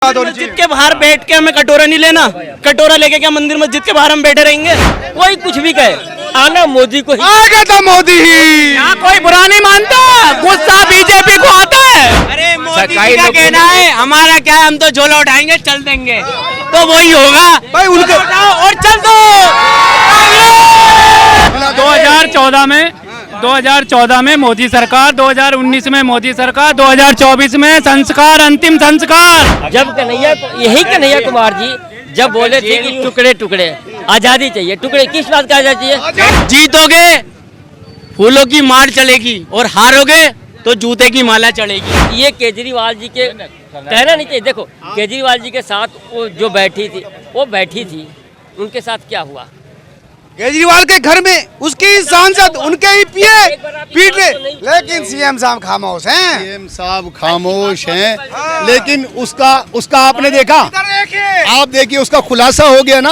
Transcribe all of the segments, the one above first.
मस्जिद के बाहर बैठ के हमें कटोरा नहीं लेना, कटोरा लेके क्या मंदिर मस्जिद के बाहर हम बैठे रहेंगे? कोई कुछ भी कहे, आना मोदी को ही आएगा तो मोदी ही। यहाँ कोई बुरा नहीं मानता, गुस्सा बीजेपी को आता है। अरे मोदी जी का कहना है, हमारा क्या है, हम तो झोला उठाएंगे चल देंगे, तो वही होगा भाई उनके और चल दो। 2014 में मोदी सरकार, 2019 में मोदी सरकार, 2024 में संस्कार, अंतिम संस्कार। जब कन्हैया कुमार जी जब बोले थे कि टुकड़े टुकड़े आजादी चाहिए, टुकड़े किस बात का आजादी चाहिए? जीतोगे फूलों की मार चलेगी और हारोगे तो जूते की माला चढ़ेगी। ये केजरीवाल जी के कहना नहीं चाहिए। देखो केजरीवाल जी के साथ वो जो बैठी थी, उनके साथ क्या हुआ? केजरीवाल के घर में उसकी सांसद उनके ही पीट ले, लेकिन सीएम साहब खामोश हैं। सीएम साहब खामोश हैं, लेकिन उसका आपने देखा, आप देखिए उसका खुलासा हो गया ना,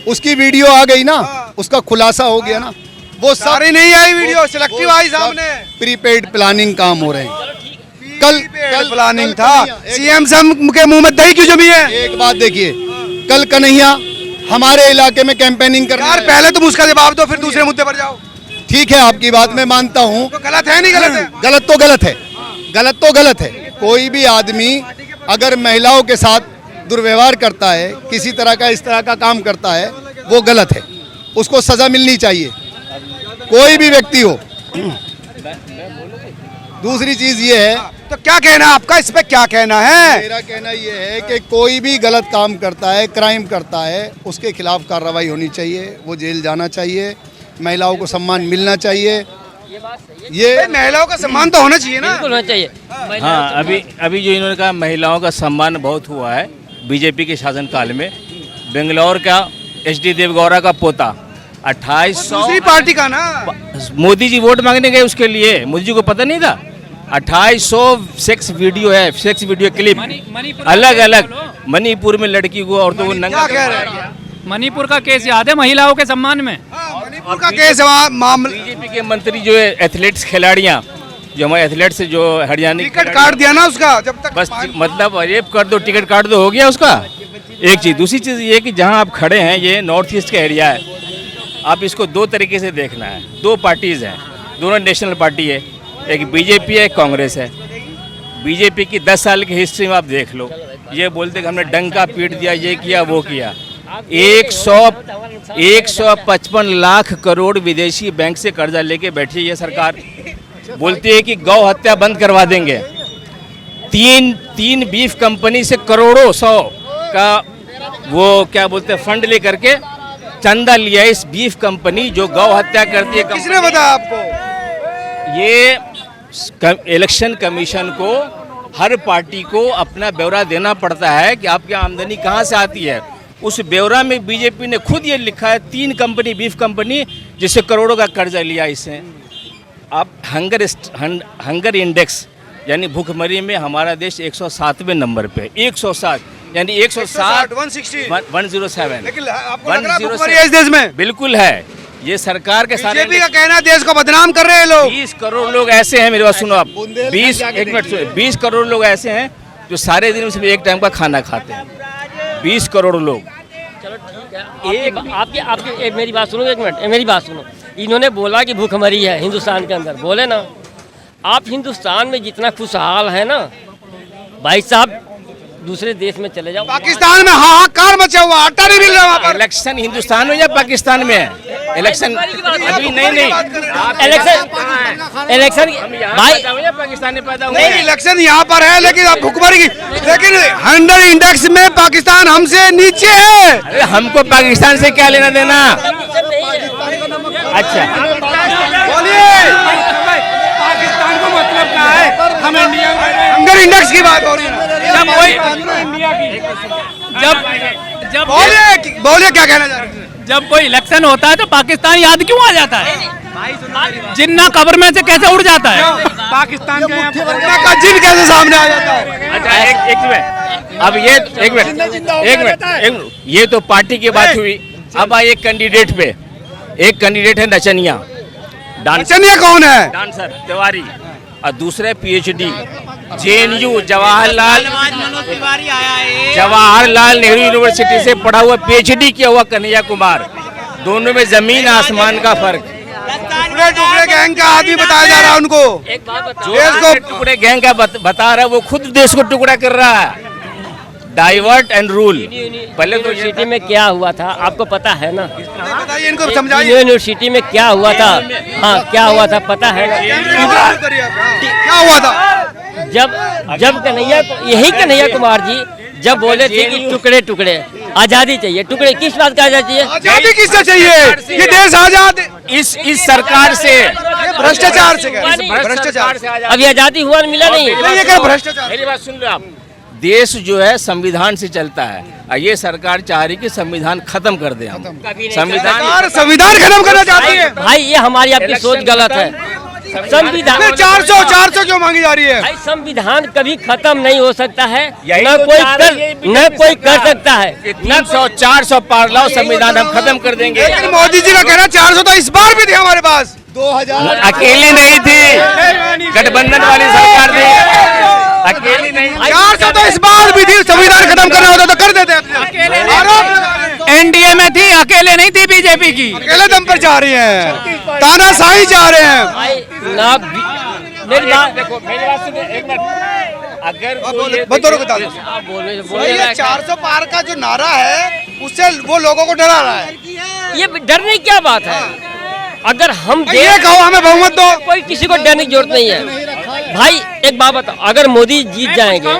उसकी वीडियो आ गई ना, उसका खुलासा हो गया ना। वो सारी नहीं आई वीडियो, सिलेक्टिव आई सामने। प्रीपेड प्लानिंग काम हो रहे हैं। कल प्लानिंग था, सीएम साहब के मुंह में दही क्यों जमी है? एक बात देखिए, कल कन्हैया हमारे इलाके में कैंपेनिंग कर यार पहले तुम उसका जवाब दो, फिर दूसरे मुद्दे पर जाओ। ठीक है, आपकी बात मैं मानता हूँ। तो गलत है नहीं गलत है? गलत तो गलत है, गलत तो गलत है। कोई भी आदमी अगर महिलाओं के साथ दुर्व्यवहार करता है, किसी तरह का इस तरह का काम करता है, वो गलत है, उसको सजा मिलनी चाहिए, कोई भी व्यक्ति हो। दूसरी चीज ये है, तो क्या कहना है आपका, इस पे क्या कहना है? मेरा कहना ये है कि कोई भी गलत काम करता है, क्राइम करता है, उसके खिलाफ कार्रवाई होनी चाहिए, वो जेल जाना चाहिए, महिलाओं को सम्मान मिलना चाहिए। ये महिलाओं का सम्मान तो होना चाहिए ना? बिल्कुल होना चाहिए। हाँ, अभी जो इन्होंने कहा महिलाओं का सम्मान बहुत हुआ है बीजेपी के शासनकाल में। बेंगलोर का HD देवगौड़ा का पोता 2800 दूसरी पार्टी का ना, मोदी जी वोट मांगने गए उसके लिए, मोदी जी को पता नहीं था। 2800 सेक्स वीडियो है, सेक्स वीडियो क्लिप अलग अलग। मणिपुर में लड़की को और तो वो नंगा क्या कह रहे हैं? मणिपुर का केस याद है महिलाओं के सम्मान में? मणिपुर का केस मामला, बीजेपी के मंत्री जो है एथलेट्स खिलाड़ियाँ, जो हमारे एथलेट्स जो हरियाणा टिकट काट दिया ना उसका, जब तक बस मतलब रेप कर दो, टिकट काट दो, हो गया उसका। एक चीज़, दूसरी चीज़ ये कि जहाँ आप खड़े हैं ये नॉर्थ ईस्ट का एरिया है, आप इसको दो तरीके से देखना है। दो पार्टीज़ हैं, दोनों नेशनल पार्टी है, एक बीजेपी है, एक कांग्रेस है। बीजेपी की 10 साल की हिस्ट्री में आप देख लो, ये बोलते कि हमने डंका पीट दिया, ये किया वो किया। 155 लाख करोड़ विदेशी बैंक से कर्जा लेके बैठी है ये सरकार। बोलती है कि गौ हत्या बंद करवा देंगे। तीन बीफ कंपनी से करोड़ों 100 का वो क्या बोलते हैं फंड लेकर के चंदा लिया इस बीफ कंपनी जो गौ हत्या करती है। किसने बताया आपको? ये इलेक्शन कमीशन को, हर पार्टी को अपना ब्यौरा देना पड़ता है कि आपकी आमदनी कहाँ से आती है। उस ब्यौरा में बीजेपी ने खुद ये लिखा है 3 कंपनी बीफ कंपनी जिससे करोड़ों का कर्जा लिया इससे। अब हंगर इंडेक्स यानी भूखमरी में हमारा देश 107वें नंबर पे, 107 यानी 107 107 लेकिन आपको लग रहा है भुखमरी है इस देश में? बिल्कुल है। ये सरकार के सारे बीजेपी का कहना है देश को बदनाम कर रहे हैं लोग। 20 करोड़ लोग ऐसे हैं, मेरी बात सुनो आप, 20 करोड़ लोग ऐसे हैं जो सारे दिन सिर्फ एक टाइम का खाना खाते हैं। 20 करोड़ लोग। चलो ठीक है, आपकी मेरी बात सुनो, एक मिनट मेरी बात सुनो। इन्होंने बोला कि भूखमरी है हिंदुस्तान के अंदर, बोले ना। आप हिंदुस्तान में जितना खुशहाल है ना भाई साहब, दूसरे देश में चले जाओ, पाकिस्तान में हाहाकार मचा हुआ, आटा नहीं मिल रहा वहाँ पर। इलेक्शन हिंदुस्तान में या पाकिस्तान में है? इलेक्शन अभी नहीं इलेक्शन भाई पाकिस्तान में पैदा हुआ नहीं, इलेक्शन यहाँ पर है, लेकिन अब भुखमरी की, लेकिन हंगर इंडेक्स में पाकिस्तान हमसे नीचे है। अरे हमको पाकिस्तान से क्या लेना देना? अच्छा पाकिस्तान को मतलब क्या है? हम इंडिया हंगर इंडेक्स की बात हो रही है। जब बोलिए क्या कहना चाह रहे हैं? जब कोई इलेक्शन होता है तो पाकिस्तान याद क्यों आ जाता है? जिन्ना कब्र में से कैसे उड़ जाता है? पाकिस्तान का जिन कैसे सामने आ जाता है? अच्छा एक मिनट, अब ये एक मिनट, ये तो पार्टी की बात हुई। अब आए एक कैंडिडेट पे, एक कैंडिडेट है नचनिया नचनिया कौन है? डांसर तिवारी। और दूसरा PhD JNU Jawaharlal Nehru university से पढ़ा हुआ PhD किया हुआ कन्हैया कुमार, दोनों में जमीन आसमान का फर्क। टुकड़े टुकड़े गैंग का आदमी बताया जा रहा है उनको। एक बात बता, जो टुकड़े गैंग का बता रहा है वो खुद देश को टुकड़ा कर रहा है। Divert and rule. पहले तो यूनिवर्सिटी में क्या हुआ था आपको पता है ना? बताइए इनको, समझाइए यूनिवर्सिटी में क्या हुआ था? हाँ, क्या हुआ था पता है ना? क्या हुआ था? जब कन्हैया कुमार जी जब बोले थे कि टुकड़े टुकड़े आजादी चाहिए, टुकड़े किस बात का आजादी चाहिए? आजादी किससे चाहिए? ये देश आजाद इस सरकार से, भ्रष्टाचार से, भ्रष्टाचार से अभी आजादी हुआ मिला नहीं। ये क्या भ्रष्टाचार? मेरी बात सुन लो आप। देश जो है संविधान से चलता है और ये सरकार चाह रही कि संविधान खत्म कर दे। हम संविधान खत्म करना चाहती है भाई, ये हमारी आपकी सोच गलत है। संविधान 400 क्यों मांगी जा रही है? भाई संविधान कभी खत्म नहीं हो सकता है, न कोई कर सकता है। 300-400 पार लाओ, संविधान हम खत्म कर देंगे। लेकिन मोदी जी का कहना 400 तो इस बार भी थे हमारे पास। 2000 अकेली नहीं थी, गठबंधन वाली सरकार थी, अकेली नहीं। 400 तो इस बार भी थी। संविधान खत्म करना होता तो कर देते। एनडीए में थी, अकेले नहीं थी बीजेपी की। अकेले दम पर जा रही हैं, तानाशाही जा रहे हैं। भाई ना मेरी बात देखो, मेरी बात सुनिए एक मिनट। अगर बतौर बता दो, आप बोलने ये 400 पार का जो नारा है उससे वो लोगों को डरा रहा है। ये डरने की क्या बात है? अगर हम ये कहो हमें बहुमत दो, कोई किसी को डरने की जरूरत नहीं है। भाई एक बात बताओ, अगर मोदी जीत जाएंगे,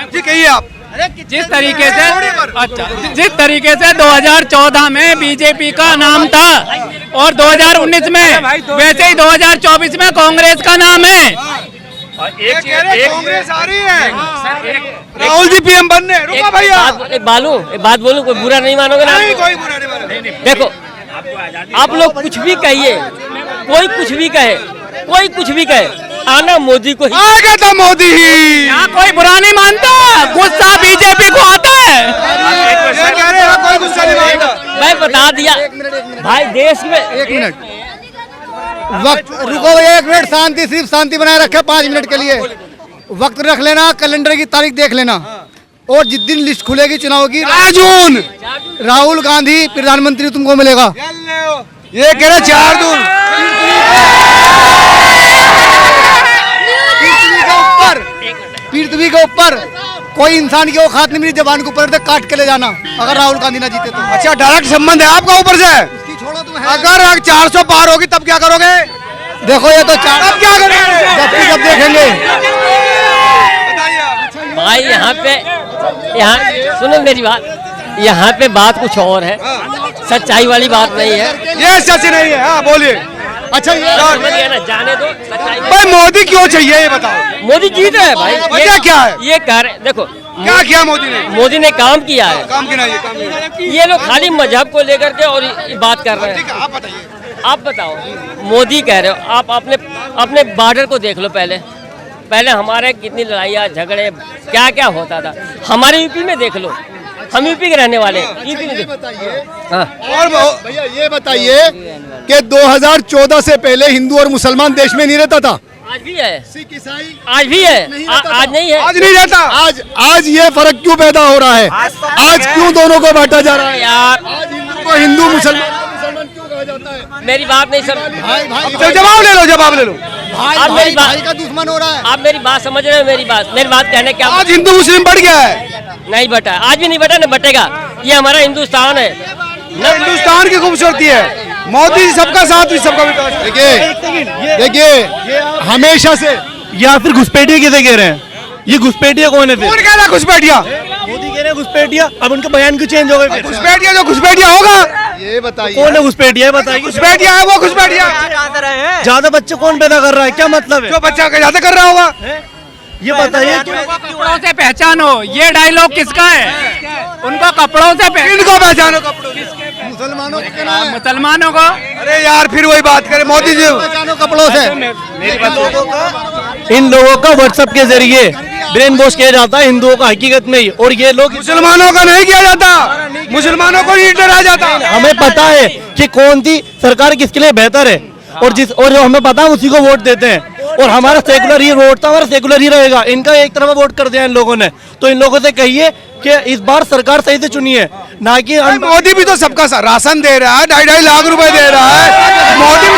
जी कहिए आप। जिस तरीके से 2014 में बीजेपी का नाम था और 2019 में, वैसे ही 2024 में कांग्रेस का नाम है। कांग्रेस आ रही है, राहुल जी PM बनने। रुको भैया, एक बात बोलूं, कोई बुरा नहीं मानोगे ना? नहीं कोई बुरा नहीं मानेगा। देखो, आप लोग कुछ भी कहिए, कोई कुछ भी कहे, कोई कुछ भी कहे, आना मोदी को ही। आ गया था मोदी ही। यहाँ कोई बुरा नहीं मानता, गुस्सा बीजेपी को आता है। ये कह रहे हैं कोई गुस्सा नहीं मानता। मैं बता दिया भाई, देश में 1 मिनट वक्त रुको, 1 मिनट शांति, सिर्फ शांति बनाए रखे 5 मिनट के लिए। वक्त रख लेना, कैलेंडर की तारीख देख लेना, और जिस दिन लिस्ट खुलेगी चुनाव की 4 जून राहुल गांधी प्रधानमंत्री तुमको मिलेगा। ये कह रहे 4 जून। पृथ्वी के ऊपर कोई इंसान की औकात नहीं मिली जबान के ऊपर काट के ले जाना, अगर राहुल गांधी ना जीते तो। अच्छा, डायरेक्ट संबंध है आपका ऊपर से। छोड़ो तुम, अगर 400 पार होगी तब क्या करोगे? देखो ये तो तब क्या करोगे? जब देखेंगे। भाई यहाँ सुनो मेरी बात, यहाँ पे बात कुछ और है, सच्चाई वाली बात नहीं है। ये सच नहीं है। हाँ बोलिए। अच्छा समझिए ना, जाने दो सच्चाई। भाई मोदी क्यों चाहिए ये बताओ। मोदी जीत रहे हैं भाई। वजह क्या है? ये कह रहे, देखो क्या किया मोदी ने? काम किया है। काम किया, ये काम किया। ये लोग खाली मजहब को लेकर के और ये बात कर रहे हैं। आप बताइए। आप बताओ, मोदी कह रहे हो, आप अपने बॉर्डर को देख लो। पहले हमारे कितनी लड़ाइयाँ झगड़े क्या क्या होता था। हमारे यूपी में देख लो, हम यूपी के रहने वाले यूपी में और भैया ये बताइए कि 2014 से पहले हिंदू और मुसलमान देश में नहीं रहता था। आज भी है, सिख ईसाई आज भी है, आज नहीं है। आज नहीं रहता। आज ये फर्क क्यों पैदा हो रहा है? आज क्यों दोनों को बांटा जा रहा है? यार आज हिंदू को हिंदू, मुसलमान क्यों कहा जाता है? मेरी बात नहीं सर, भाई जवाब ले लो, जवाब ले लो। आप मेरी बात, भाई का दुश्मन हो रहा है। आप मेरी बात समझ रहे हो? मेरी बात कहने क्या, आज हिंदू मुस्लिम बढ़ गया है। नहीं बटा, आज भी नहीं बटा, न बटेगा। ये हमारा हिंदुस्तान है, हिंदुस्तान की खूबसूरती है। मोदी जी सबका साथ भी सबका विकास। देखिए हमेशा से, या फिर घुसपैठिया किसे कह रहे हैं? ये घुसपैठिया कौन है फिर? कौन कह रहा है घुसपैठिया? मोदी कह रहे हैं घुसपैठिया। अब उनका बयान क्यों चेंज हो गया? घुसपैठिया जो घुसपैठिया होगा, ये बताइए कौन है घुसपैठिया? बताइए। घुसपैठिया है वो घुसपैठिया। ज्यादा बच्चे कौन पैदा कर रहा है? क्या मतलब है? जो बच्चा का ज्यादा कर रहा होगा। ये बताइए। कपड़ों से पहचानो, ये डायलॉग किसका है? उनको कपड़ों से इनको पहचानो, कपड़ों मुसलमानों को मुसलमानों को। अरे यार फिर वही बात करे मोदी जी। पहचानो कपड़ों से। इन लोगों का व्हाट्सएप के जरिए ब्रेन वॉश किया जाता है हिंदुओं का हकीकत में ही, और ये लोग मुसलमानों का नहीं किया जाता, मुसलमानों को नहीं डराया जाता। हमें पता है कि कौन सी सरकार किसके लिए बेहतर है, और जो हमें पता है उसी को वोट देते हैं। और हमारा सेकुलर ही वोट था, हमारा सेकुलर ही रहेगा। इनका एक तरफा वोट कर दिया इन लोगों ने, तो इन लोगों से कहिए कि इस बार सरकार सही से चुनी है, ना कि मोदी भी तो सबका राशन दे रहा है, 2.5 लाख रुपए दे रहा है मोदी भी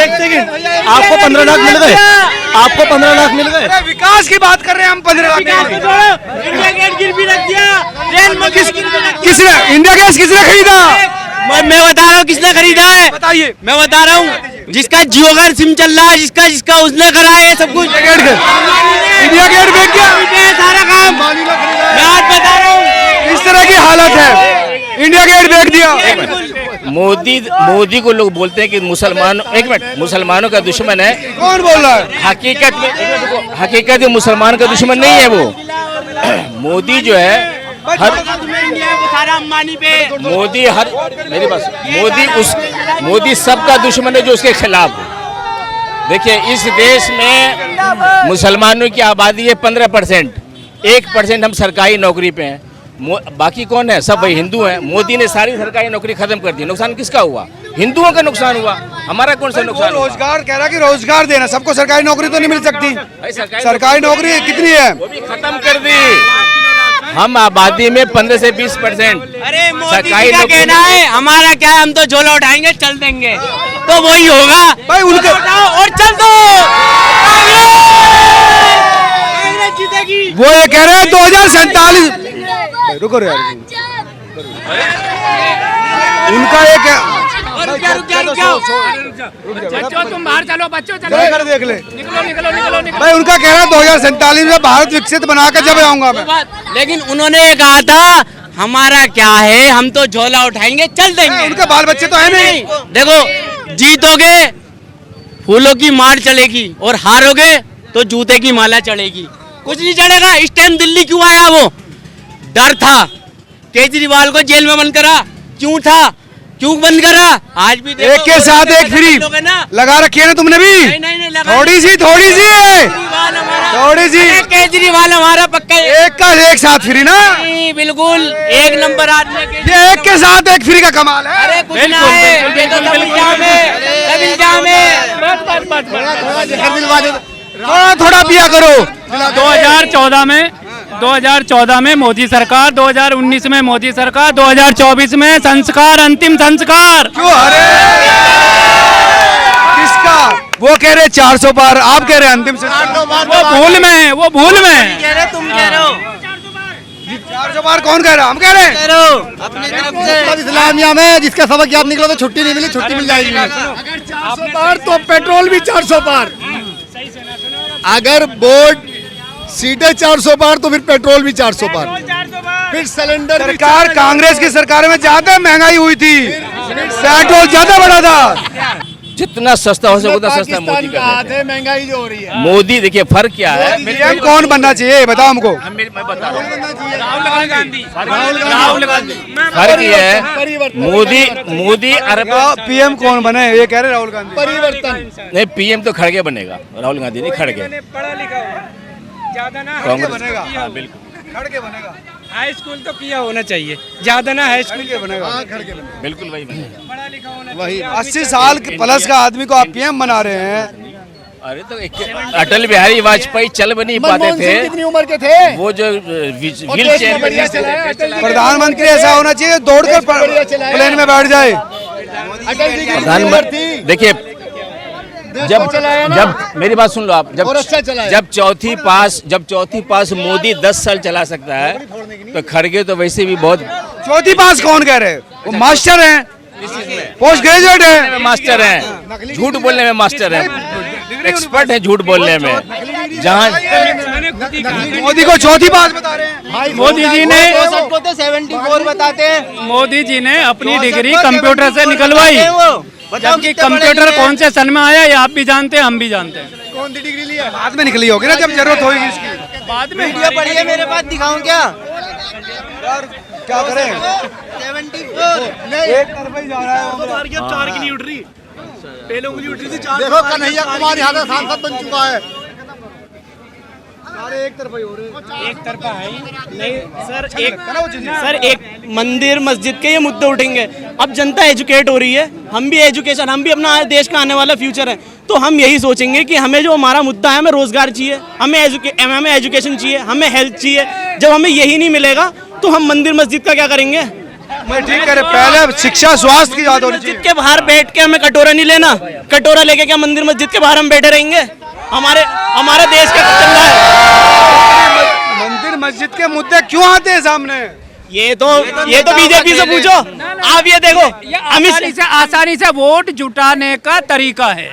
एक सेकंड आपको 15 लाख मिल गए, आपको 15 लाख मिल गए। अरे विकास की बात कर रहे हैं हम, 15 लाख इंडिया गेट गिर भी रख दिया, किसने इंडिया गैस किसने खरीदा? मैं बता रहा हूँ किसने खरीदा है, बताइए। मैं बता रहा हूँ जिसका जियो का सिम चल रहा है, जिसका उसने करा है सब कुछ। इंडिया गेट बेच गया सारा काम मैं आज बता रहा हूँ। इस तरह की हालत है, इंडिया गेट बेच दिया। मोदी को लोग बोलते हैं कि मुसलमानों का दुश्मन है। कौन बोल रहा है? हकीकत में मुसलमान का दुश्मन नहीं है वो। मोदी जो है सारा अंबानी पे मोदी मेरी बात, मोदी सबका दुश्मन है जो उसके खिलाफ है। देखिए इस देश में मुसलमानों की आबादी है 15%, 1% हम सरकारी नौकरी पे हैं, बाकी कौन है? सब भाई हिंदू हैं। मोदी ने सारी सरकारी नौकरी खत्म कर दी, नुकसान किसका हुआ? हिंदुओं का नुकसान हुआ, हमारा कौन सा नुकसान हुआ? रोजगार कह रहा कि रोजगार देना, सबको सरकारी नौकरी तो नहीं मिल सकती। भाई सरकारी नौकरी कितनी है? वो भी खत्म कर दी। हम आबादी में 15 से 20%। अरे मोदी जी का कहना है हमारा क्या है, हम तो झोला उठाएंगे चल देंगे, तो वही होगा भाई उनका और चल दो, कांग्रेस जीतेगी। वो ये कह रहे हैं 2047। रुको यार, उनका ये बच्चों तुम बाहर चलो, बच्चों चलो, देख ले निकलो निकलो निकलो निकलो। भाई, उनका कह रहा है 2047 में भारत विकसित बना के जब आऊंगा मैं। लेकिन उन्होंने ये कहा था हमारा क्या है, हम तो झोला उठाएंगे चल देंगे। उनके बाल बच्चे तो है नहीं। देखो जीतोगे फूलों की मार चलेगी और हारोगे तो जूते की माला चढ़ेगी, कुछ नहीं चढ़ेगा। इस टाइम दिल्ली क्यों आया? वो डर था, केजरीवाल को जेल में बंद करा, क्यों था, क्यों बंद करा? आज भी देखो, एक के साथ एक फ्री लगा रखी है ना तुमने भी? नहीं लगा, थोड़ी सी है, थोड़ी सी। केजरीवाल हमारा पक्का एक का एक साथ फ्री ना, बिल्कुल एक नंबर आदमी। ये एक के साथ एक फ्री का कमाल है। अरे कुछ ना है, ये तो सब इल्जाम है। थोड़ा पिया करो। 2014 में मोदी सरकार, 2019 में मोदी सरकार, 2024 में संस्कार, अंतिम संस्कार। क्यों? अरे किसका? वो कह रहे 400 पार, आप कह रहे अंतिम संस्कार। वो भूल में है, वो भूल में है। तुम कह रहे हो 400 पार, कौन कह रहा? हम कह रहे हैं अपनी तरफ से। इस्लामिया में जिसका सबक याद निकला तो छुट्टी नहीं मिली, छुट्टी मिल जाएगी। 400 पार तो पेट्रोल भी 400 पार। अगर बोर्ड सीटें 400 पार तो फिर पेट्रोल भी 400 पार, फिर सिलेंडर। सरकार कांग्रेस की सरकार में ज्यादा महंगाई हुई थी, पेट्रोल ज्यादा बढ़ा था। जितना सस्ता हो सके उतना सस्ता मोदी कर देते हैं। महंगाई जो हो रही है। मोदी देखिए फर्क क्या है। पीएम कौन बनना चाहिए बताओ हमको? मैं बता रहा हूँ, राहुल गांधी। फर्क ये है, मोदी अरब पीएम कौन बने? ये कह रहे राहुल गांधी। परिवर्तन नहीं, पीएम तो खड़गे बनेगा, राहुल गांधी नहीं खड़गे। कांग्रेस बनेगा, हाँ, बिल्कुल खड़के बनेगा। हाई स्कूल तो किया होना चाहिए, ज्यादा ना हाई स्कूल बनेगा। बिल्कुल वही बनेगा। वही 80 साल प्लस का आदमी को आप पीएम बना रहे हैं। अरे तो अटल बिहारी वाजपेयी चल भी नहीं पाते थे, कितनी उम्र के थे? वो जो व्हील चेयर में प्रधानमंत्री ऐसा होना चाहिए दौड़कर प्लेन में बैठ जाए। अटल जी की प्रधानमंत्री देखिए, जब मेरी बात सुन लो आप, जब चौथी पास मोदी 10 साल चला सकता है, तो खड़गे तो वैसे भी बहुत। चौथी पास कौन कह रहे हैं? वो मास्टर हैं, पोस्ट ग्रेजुएट है, मास्टर हैं, झूठ बोलने में मास्टर हैं, एक्सपर्ट है झूठ बोलने में। जहाँ मोदी को चौथी पास बता रहे हैं। मोदी जी ने 74 बताते हैं। मोदी जी ने अपनी डिग्री कंप्यूटर से निकलवाई, जबकि कंप्यूटर कौन से सन में आया ये आप भी जानते हैं, हम भी जानते हैं। कौन सी डिग्री ली है? बाद में निकली होगी ना जब जरूरत होगी इसकी। बाद में वीडियो पड़ी है मेरे पास, दिखाऊं क्या? यार क्या करें? 74 एक तरफ ही जा रहा है। 4 की नहीं उठ रही, पहले उंगली उठ रही थी 4। देखो कन्हैया कुमार यहाँ का सांसद बन चुका है। एक तरफा है ही नहीं सर एक मंदिर मस्जिद के ये मुद्दे उठेंगे। अब जनता एजुकेट हो रही है, हम भी एजुकेशन, हम भी अपना देश का आने वाला फ्यूचर है, तो हम यही सोचेंगे कि हमें जो हमारा मुद्दा है, हमें रोजगार चाहिए, हमें एजुकेशन चाहिए, हमें हेल्थ चाहिए। जब हमें यही नहीं मिलेगा तो हम मंदिर मस्जिद का क्या करेंगे? मैं ठीक कह रहे, पहले शिक्षा स्वास्थ्य की बात होनी मस्जिद चाहिए। के बाहर बैठ के हमें कटोरा नहीं लेना, कटोरा लेके क्या मंदिर मस्जिद के बाहर हम बैठे रहेंगे? हमारा देश क्या चल रहा है? मंदिर मस्जिद के मुद्दे क्यों आते हैं सामने? ये तो बीजेपी से पूछो। आप ये देखो, आसानी से वोट जुटाने का तरीका है।